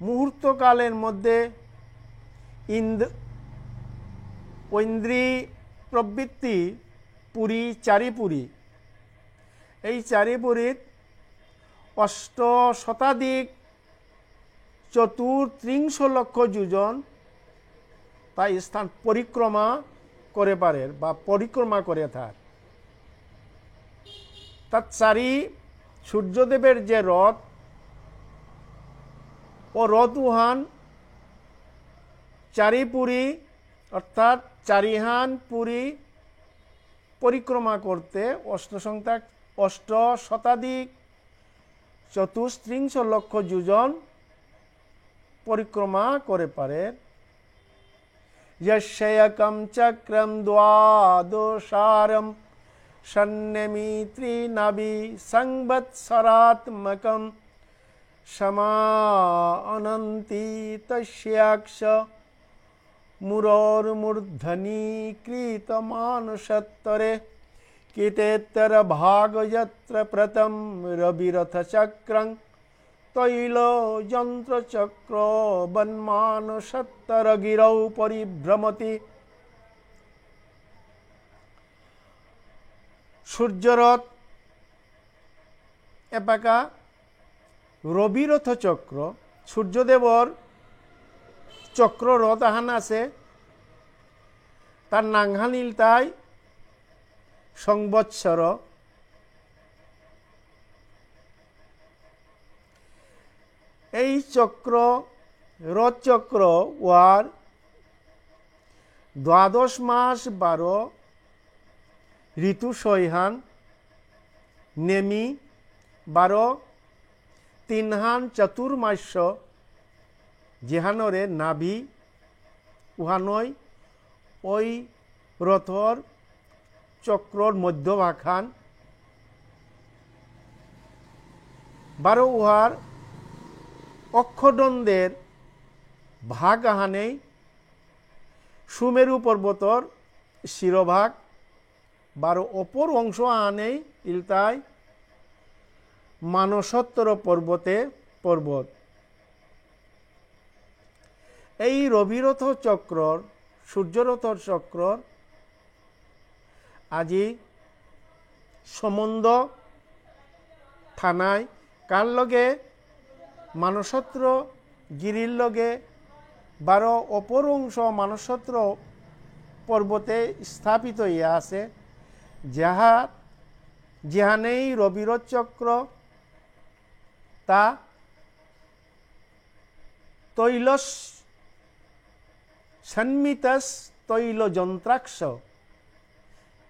মুহূর্তকালের মধ্যে ঐন্দ্রী প্রবৃত্তি পুরী চারিপুরী এই চারিপুরীত 834 লক্ষ যোজন তাই স্থান পরিক্রমা করে পারে বা পরিক্রমা করে থার তার চারি সূর্যদেবের যে রথ ও রথ উহান চারিপুরী অর্থাৎ চারিহান পুরী পরিক্রমা করতে 834 লক্ষ যোজন পরিক্রমা করে পারে যস্যৈকম চক্রম দ্বাদশারম সন্ন্যমিত্রিনাভি সংবৎসরাত্মকম সমানন্তি তস্যাক্ষ মুরোর্মূর্ধনি কৃতমানুষত্তরে কিতেত্তর ভাগ যত্র প্রতম রবিরথ চক্রং তৈল যন্ত্র চক্র বন্মানুষত্তর গিরৌ পরিভ্রমতি সূর্যরথ এপাকা রবিরথ চক্র সূর্যদেবর চক্র রথ আহান আছে তার নাংহানিল তাই সংবৎসর এই চক্র রথ চক্র ওয়ার 12 মাস 12 ঋতু সৈহান নেমি 12 তিনহান চতুর্মাস্য যেহানরে নাভি উহানয় ওই রথর চক্রর মধ্যভাখান 12 উহার অক্ষদণ্ডের ভাগ আহানেই সুমেরু পর্বতর শিরোভাগ 12 অপর অংশ আহানেই ইলতায় মানসোত্তর পর্বতে পর্বত এই রবিরথ চক্রর সূর্যরথর চক্রর আজি সম্বন্ধ থানায় কার লগে মানসত্র গিরির লগে 12 অপর অংশ মানসত্র পর্বতে স্থাপিত ইয়া আছে যেহানেই রবিরথ চক্র তা তৈলস সন্মিতস তৈল যন্ত্রাক্ষ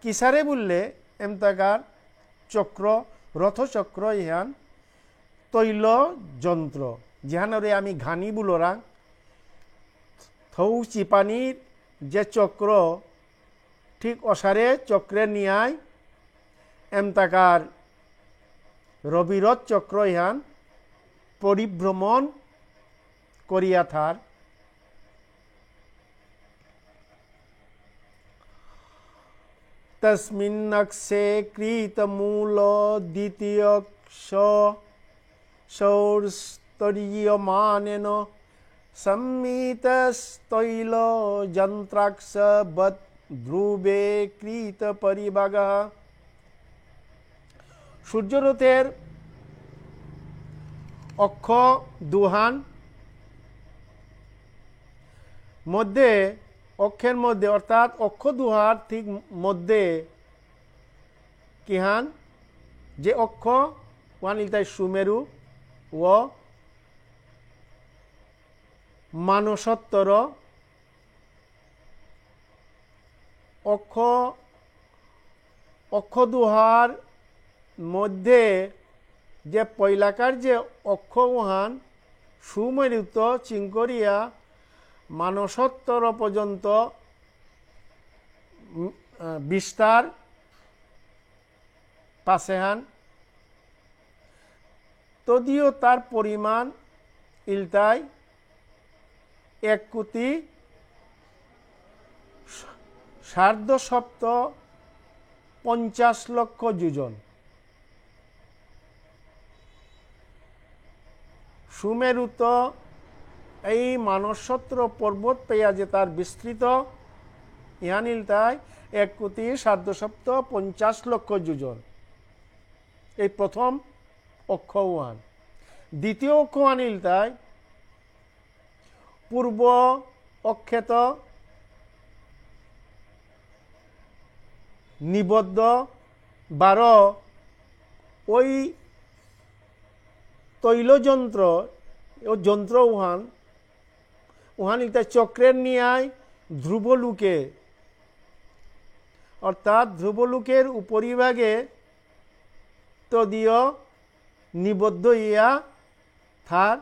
কিসারে বললে এমতাকার চক্র রথচক্র ইহান তৈল যন্ত্র যেহানরে আমি ঘানি বুলোরাং থৌ চিপানির যে চক্র ঠিক অসারে চক্রের নিয়ায় এমতাকার রবিরথ চক্র ইহান পরিভ্রমণ করিয়া থার। তস্মিন্নক্ষে কৃতমূল দ্বিতীয় সৌরস্তরীয়মানেন সম্মিতস্তৈল যন্ত্রাক্ষবৎ ধ্রুবে কৃত পরিভাগঃ। সূর্যরথের অক্ষ দুহান মধ্যে, অক্ষের মধ্যে অর্থাৎ অক্ষ দুহার ঠিক মধ্যে কিহান যে অক্ষ ওয়ান ইলতাই সুমেরু ও মানসোত্তর অক্ষ দুহার মধ্যে যে পয়লাকার যে অক্ষ উহান সুমেরুত চিঙ্করিয়া মানসোত্তর পর্যন্ত বিস্তার পাশেহান, তদিও তার পরিমাণ ইলতাই 1,50,50,00,000 যোজন। সুমেরুত এই মানসোত্তর পর্বত পেয়া যে তার বিস্তৃত ইহান ইলতাই 1,750,00,000 যোজন। এই প্রথম অক্ষ ওয়ান। দ্বিতীয় অক্ষ ওয়ান ইলতাই পূর্ব অক্ষেত নিবদ্ধ 12 ওই তৈলযন্ত্র ও যন্ত্র উহান ইলতাই চক্রের নিয়ায় ধ্রুবলোকে অর্থাৎ ধ্রুবলোকের উপরিভাগে তদীয় নিবদ্ধ ইয়া থার।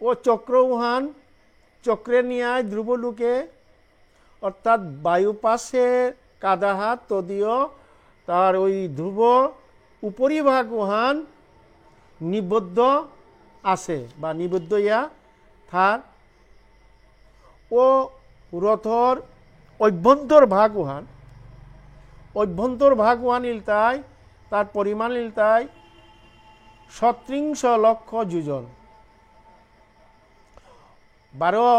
ও চক্র উহান চক্রের নিয়ায় ধ্রুবলোকে অর্থাৎ বায়ুপাশে কাদাহাত তদীয় তার ওই ধ্রুব উপরিভাগ উহান নিবদ্ধ আছে বা নিবদ্ধ ইয়া থার। ও রথর অভ্যন্তর ভাগ উহান ইলতাই তার পরিমাণ ইলতাই 37,00,000 যোজন। 12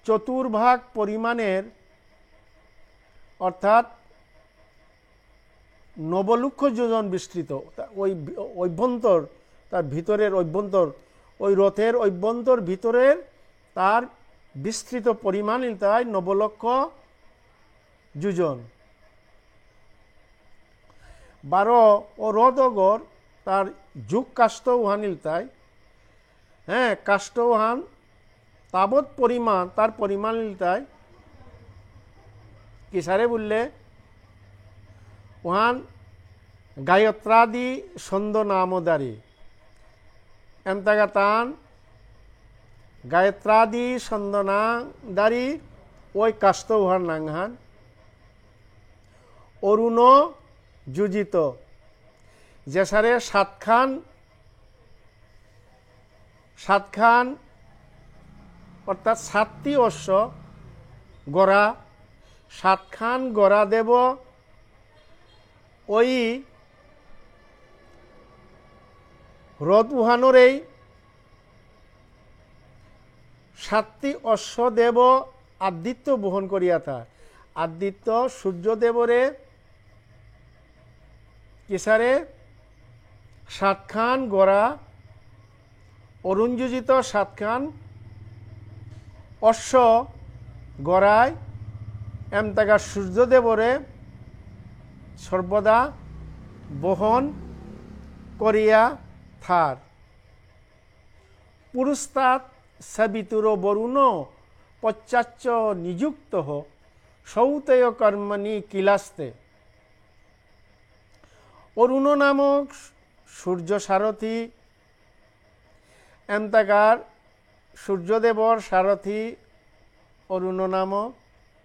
চতুর্ভাগ পরিমাণের অর্থাৎ 9,00,000 যোজন বিস্তৃত ওই অভ্যন্তর তার ভিতরের অভ্যন্তর ওই রথের অভ্যন্তর ভিতরের তার বিস্তৃত পরিমাণ ইলতাই 9,00,000 যোজন। 12 ও রথগর তার যুগ কাষ্ঠ উহান ইলতাই কাষ্ঠ উহান তাবৎ পরিমাণ তার পরিমাণ ইলতাই কিসারে বললে উহান গায়ত্রাদি ছন্দ নামদারি এমতাগা তান গায়ত্রাদি ছন্দ নামদারি ওই কাষ্ঠ উহার নাংহান অরুণ যুজিত যেসারে সাতখান অর্থাৎ 7টি অশ্ব গড়া 7খান গড়া দেব ওই রথ উহানোর এই 7টি অশ্ব দেব আদিত্য বহন করিয়া থার। আদিত্য সূর্যদেবরে কিসারে 7খান গড়া অরুণযোজিত 7খান অশ্ব গড়ায় এমতাগা সূর্যদেবরে সর্বদা বহন করিয়া থার। পুরস্তাৎ সবিতুর বরুণ পশ্চাচ্চ নিযুক্ত সৌতেয় কর্মণি কিলাস্তে অরুণ নামক সূর্য সারথী এমতাকার সূর্যদেবর সারথী অরুণ নামক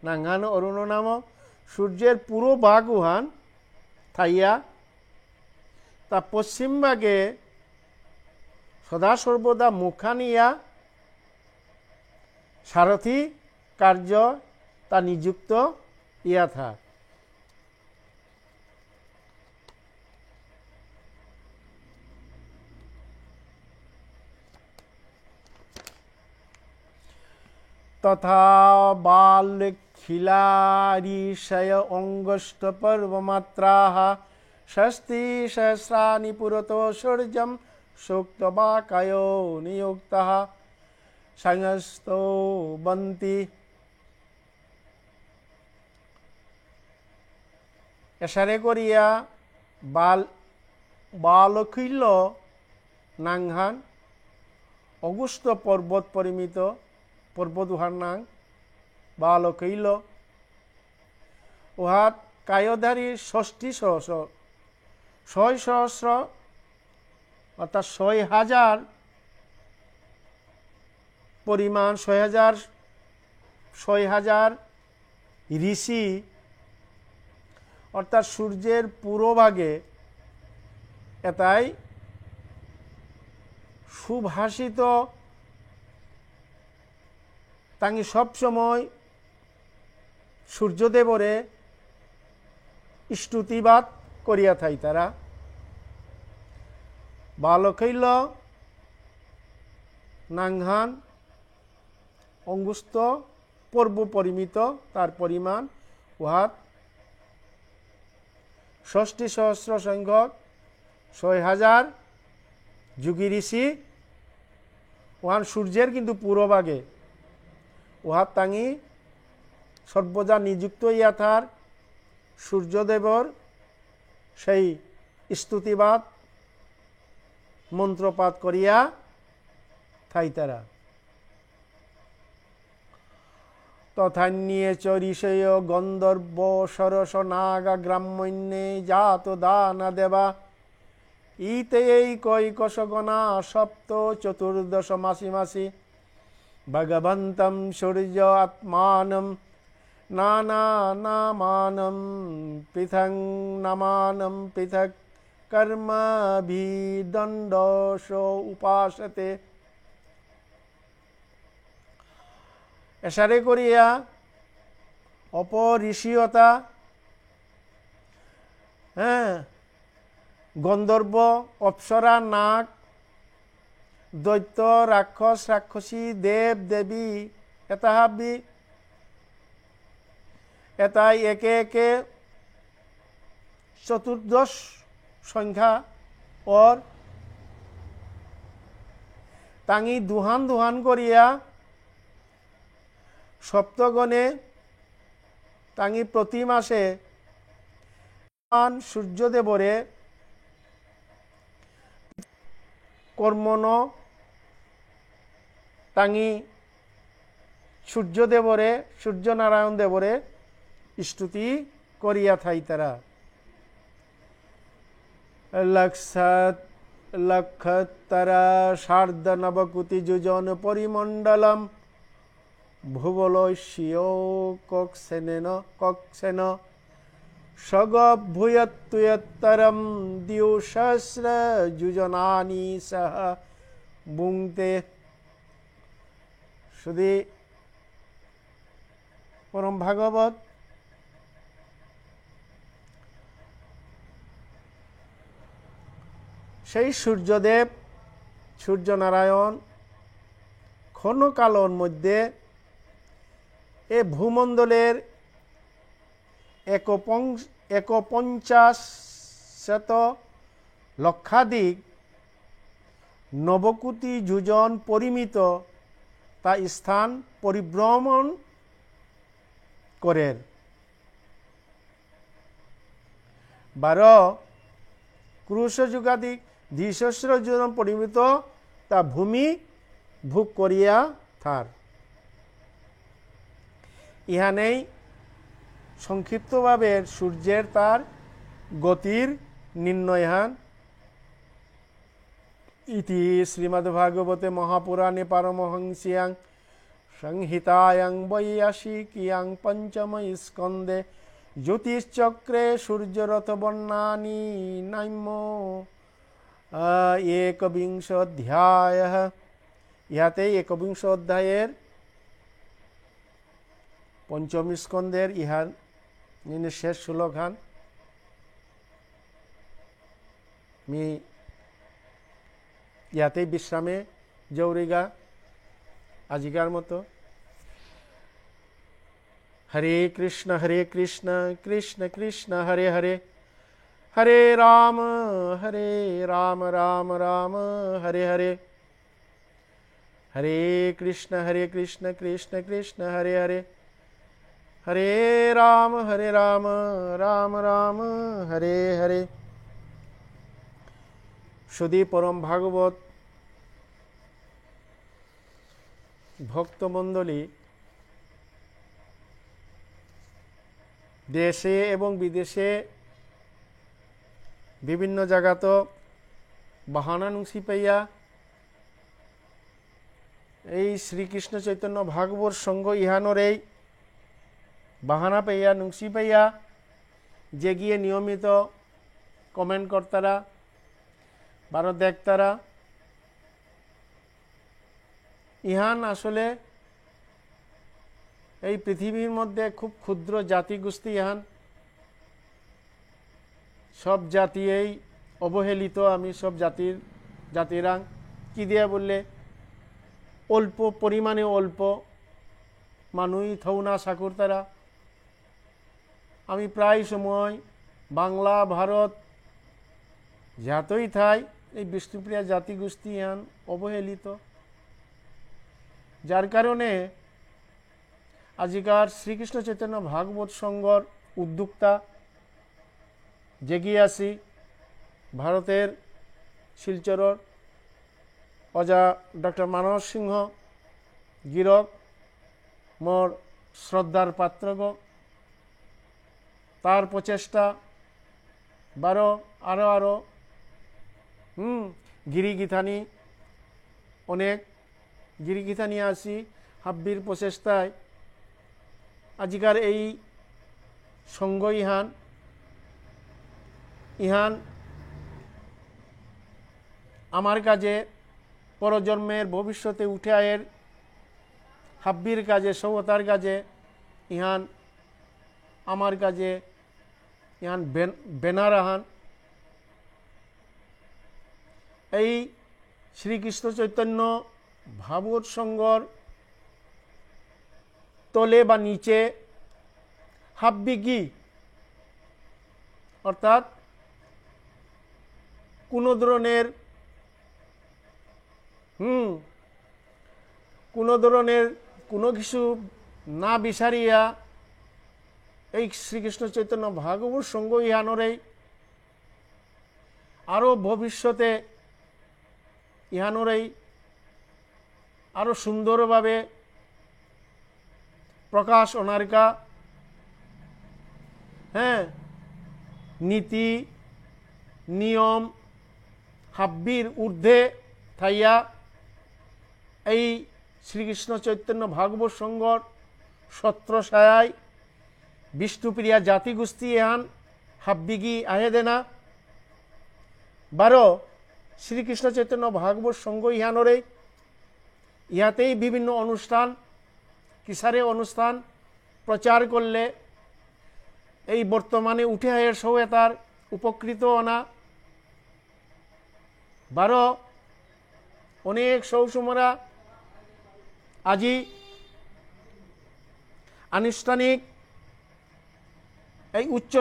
নাঙ্গান অরুণ নামক সূর্যের পুরো ভাগ উহান থাইয়া তা পশ্চিম ভাগে সদা সর্বদা মুখানিয়া সারথী কার্য তা নিযুক্ত ইয়া থা তথা বাল খিলারিষয় অঙ্গষ্ট পর্বমাত্রাহ ষষ্ঠী সহস্রাণি পুরতো সূর্যম সূক্তবাকায় নিযুক্তঃ সংস্থো বন্তি এসারে করিয়া বালখিল্য নাংহান অগুষ্ট পর্বত পরিমিত পর্বত উহার নাং বালখিল্য উহাত কায়ধারী ষষ্ঠী সহস্র 6,000 অর্থাৎ 6,000 পরিমাণ 6,000 ঋষি অর্থাৎ সূর্যের পুরোভাগে এটাই সুভাষিত তাঙ্গি সবসময় সূর্যদেবরে স্তুতিবাদ করিয়া থাই তারা বালকৈল নাংহান অঙ্গুস্থ পর্ব পরিমিত তার পরিমাণ উহাত 6 সহস্র সংখ্যক 6,000 যুগী ঋষি উহান সূর্যের কিন্তু পুরোভাগে উহাত তাঙ্গি সর্বদা নিযুক্ত ইয়াথার সূর্যদেবর সেই স্তুতিবাদ মন্ত্রপাঠ করিয়া থাইতারা তথান্যে চ ঋষয় গন্ধর্ব সরস নাগা গ্রাম্যন্যে জাত দানা দেবা ইতৈকৈকশগণা সপ্ত চতুর্দশ মাসি মাসি ভগবন্तं সূর্য আত্মানম নানা নামানম পৃথং নামানম পৃথক কর্মভিদণ্ডশ উপাসতে এসারে করিয়া অপঋষিয়তা গন্ধর্ব অপ্সরা নাগ দৈত্য রাক্ষস রাক্ষসী দেব দেবী এতাহাবি এটাই একে একে চতুর্দশ সংখ্যা ওর তাঙ্গি দুহান দুহান করিয়া সপ্তগণে তাঙ্গি প্রতি মাসে সূর্যদেবরে কর্মণ তাঙ্গি সূর্যদেবরে সূর্যনারায়ণ দেবরে স্তুতি করিয়া থাই তারা লক্ষতরা সার্ধ নবকুতি যোজন পরিমণ্ডলম ভুবলস্যো কক্ষেন সগভূয়ত্তুয়ত্তরম দ্বিসহস্র যোজনানি সহ বুংতে শুধু পরম ভাগবত সেই সূর্যদেব সূর্যনারায়ণ ক্ষণকালের মধ্যে এ ভূমণ্ডলের 51 লক্ষাধিক নবকোটি যোজন পরিমিত তা স্থান পরিভ্রমণ করেন 12 ক্রুশ যুগাধিক দ্বিসহস্র যোজন পরিমিত তা ভূমি ভোগ করিয়া থার ইহানেই সংক্ষিপ্তভাবে সূর্যের তার গতির নির্ণয়ান ইতি শ্রীমদ্ভাগবতে মহাপুরাণে পারমহংস্যাং সংহিতায়াং বৈয়াসিকীয়াং পঞ্চম স্কন্ধে জ্যোতিশ্চক্রে সূর্যরথ বর্ণানি নাম্য একবিংশ অধ্যায়। ইহাতে একবিংশ অধ্যায়ের পঞ্চম স্কন্ধের ইহার শেষ শ্লোকান মি ইয়াতেই বিশ্রামে জৌরিগা আজিকার মতো। হরে কৃষ্ণ কৃষ্ণ কৃষ্ণ হরে হরে, হরে রাম রাম রাম হরে হরে, হরে কৃষ্ণ কৃষ্ণ কৃষ্ণ হরে হরে, হরে রাম রাম রাম হরে হরে। সুধী পরম ভাগবত ভক্তমণ্ডলী, দেশে এবং বিদেশে বিভিন্ন জায়গাত বাহানা নুংসি পাইয়া এই শ্রীকৃষ্ণ চৈতন্য ভাগবত সঙ্গ ইহানোর এই বাহানা পাইয়া নুংসি পাইয়া যে গিয়ে নিয়মিত কমেন্ট কর্তারা বারো দেখতারা, ইহান আসলে এই পৃথিবীর মধ্যে খুব ক্ষুদ্র জাতিগোষ্ঠী। ইহান সব জাতি এই অবহেলিত। আমি সব জাতিরাং কি দিয়া বললে অল্প পরিমাণে অল্প মানুষ থৌ না সাকুর তারা। আমি প্রায় সময় বাংলা ভারত যাতই থাই এই বিষ্ণুপ্রিয়া জাতিগোষ্ঠী ইহান অবহেলিত, যার কারণে আজিকার শ্রীকৃষ্ণ চৈতন্য ভাগবত সংঘর উদ্যোক্তা জেগিয়ে আসি ভারতের শিলচরর অজা ডক্টর মানস সিংহ গিরক মোর শ্রদ্ধার পাত্রগ, তার প্রচেষ্টা বারো আরো গিরিগীতানি অনেক গিরিগীতানি আসি হাব্বির প্রচেষ্টায় আজিকার এই সঙ্গ ইহান আমার কাজে পরজন্মের ভবিষ্যতে উঠে আয়ের হাব্বির কাজে সৌতার কাজে ইহান আমার কাজে ইহান বেনারাহান। এই শ্রীকৃষ্ণ চৈতন্য ভাগবত সংঘর তলে বা নিচে হাব্বি কি অর্থাৎ কোনো ধরনের কোনো কিছু না বিচারিয়া এই শ্রীকৃষ্ণ চৈতন্য ভাগবত সংঘ ইহানরেই আরও ভবিষ্যতে ইহানরেই আরও সুন্দরভাবে প্রকাশ অনারিকা নীতি নিয়ম হাব্বির ঊর্ধ্বে থাইয়া এই শ্রীকৃষ্ণ চৈতন্য ভাগবত সংঘর ছত্রছায়ায় বিষ্ণুপ্রিয়া জাতিগোষ্ঠী এহান হাব্বিগি আহে দেনা বারো শ্রীকৃষ্ণ চৈতন্য ভাগবত সংঘ ইহানরে ইহাতেই বিভিন্ন অনুষ্ঠান কিসারে অনুষ্ঠান প্রচার করলে এই বর্তমানে উঠে আয়ের সৌয়ে তার উপকৃত অনা বারো অনেক সৌসমরা আজি আনুষ্ঠানিক এই উচ্চ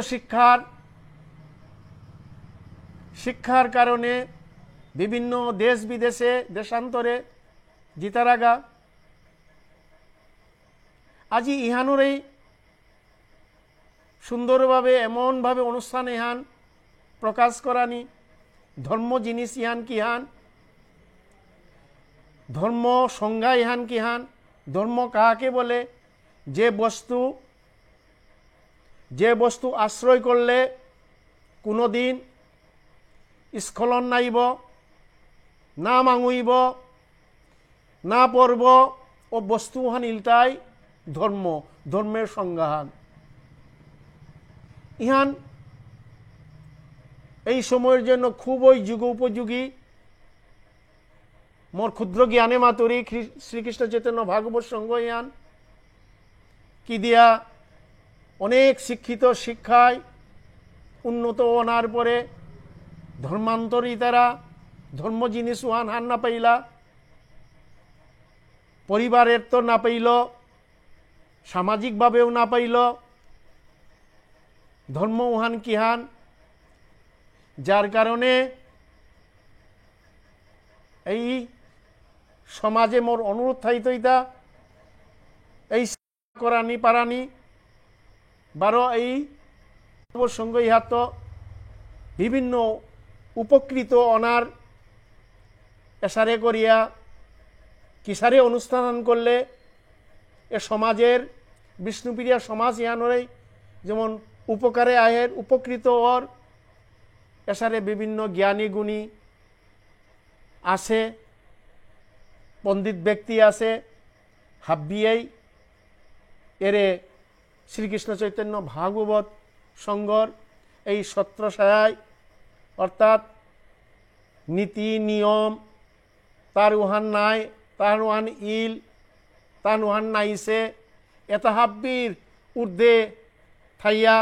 শিক্ষার কারণে বিভিন্ন দেশ বিদেশে দেশান্তরে জিতারাগা আজি ইহানোরেই সুন্দরভাবে এমনভাবে অনুষ্ঠান ইহান প্রকাশ করানি ধর্ম জিনিস ইহান কিহান ধর্ম সংজ্ঞা ইহান কিহান ধর্ম কাহাকে বলে যে বস্তু আশ্রয় করলে কোনোদিন স্খলন নাইব, না মাঙুইব, না পড়ব ও বস্তুহান ইলটাই ধর্মের সংজ্ঞাহান। ইহান এই সময়ের জন্য খুবই যুগ উপযোগী। মোর ক্ষুদ্র জ্ঞানে মাতুরি শ্রীকৃষ্ণ চৈতন্য ভাগবত সংঘ ইহান কি দিয়া অনেক শিক্ষিত শিক্ষায় উন্নত হওয়ার পরে ধর্মান্তরিতারা ধর্ম জিনিস উহান হান না পাইলা, পরিবারের তো না পাইল, সামাজিকভাবেও না পাইল, ধর্ম উহান কিহান, যার কারণে এই সমাজে মোর অনুরোধ থাইত ইতা এই করানি পারানি বারো এই সঙ্গে ইহাত বিভিন্ন উপকৃত অনার এসারে করিয়া কিসারে অনুষ্ঠান করলে এ সমাজের বিষ্ণুপ্রিয়া সমাজ ইহানরে যেমন উপকারে আয়ের উপকৃত ওর এসারে বিভিন্ন জ্ঞানী গুণী আছে, পণ্ডিত ব্যক্তি আছে, হাব্বিয়াই এরে শ্রীকৃষ্ণ চৈতন্য ভাগবত সংঘর এই ছত্রছায়ায় অর্থাৎ নীতি নিয়ম তার উহান নাই, তার উহান ইল, তার উহান নাইছে, এটা হাব্বির ঊর্ধ্বে থাইয়া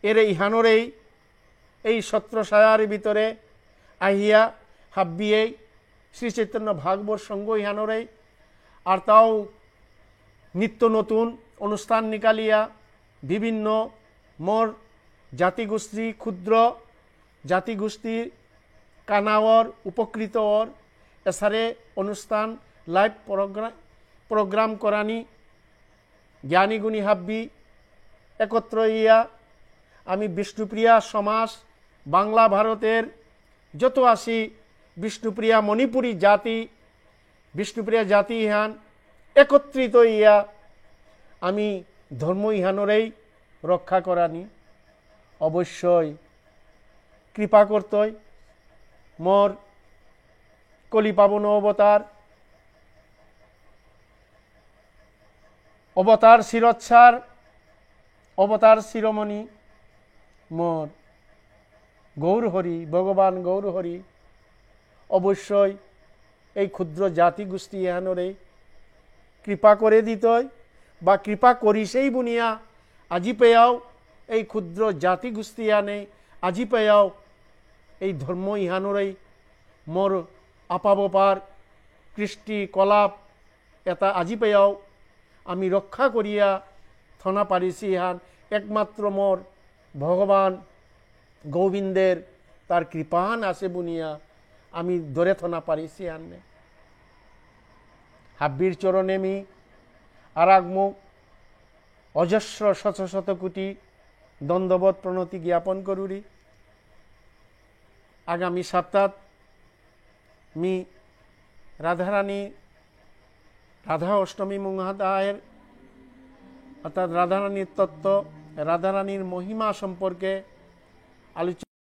এরে ইহানরেই এই ছত্রছায়ার ভিতরে আহিয়া হাব্বিয়েই শ্রী চৈতন্য ভাগবত সংঘ ইহানরেই আর তাও নিত্য নতুন অনুষ্ঠান নিকালিয়া বিভিন্ন মোর জাতিগোষ্ঠী ক্ষুদ্র জাতিগোষ্ঠীর কানাওর উপকৃত ওর এসারে অনুষ্ঠান লাইভ প্রোগ্রাম করানি জ্ঞানীগুণী হাব্বি একত্র ইয়া আমি বিষ্ণুপ্রিয়া সমাজ বাংলা ভারতের যত আসি বিষ্ণুপ্রিয়া মণিপুরী জাতি বিষ্ণুপ্রিয়া জাতি ইহান একত্রিত ইয়া আমি ধর্ম ইহানরেই রক্ষা করানি অবশ্যই কৃপা করতই মোর কলিপাবন অবতার শিরচ্ছার অবতার শিরোমণি মোর গৌরহরি ভগবান গৌরহরি অবশ্যই এই ক্ষুদ্র জাতিগোষ্ঠী ইহানরে কৃপা করে দিতই বা কৃপা করি সেই বুনিয়া আজি পেয়াও এই ক্ষুদ্র জাতিগোষ্ঠী আনে আজি পেয়াও এই ধর্ম ইহানরেই মোর আপাবপার কৃষ্টি কলাপ এটা আজি পেয়াও আমি রক্ষা করিয়া থনা পারিছি ইহান একমাত্র মোর ভগবান গোবিন্দের তার কৃপাহান আছে বুনিয়া আমি ধরে থনা পারিছি আনে হাব্বির চরণে মি আরাগমুখ অজস্র শত শত কোটি দণ্ডবত প্রণতি জ্ঞাপন করুরি আগামী সপ্তাহ মি রাধারানী রাধা অষ্টমী মহাদায়ের অর্থাৎ রাধারানীর তত্ত্ব রাধারানীর মহিমা সম্পর্কে আলোচনা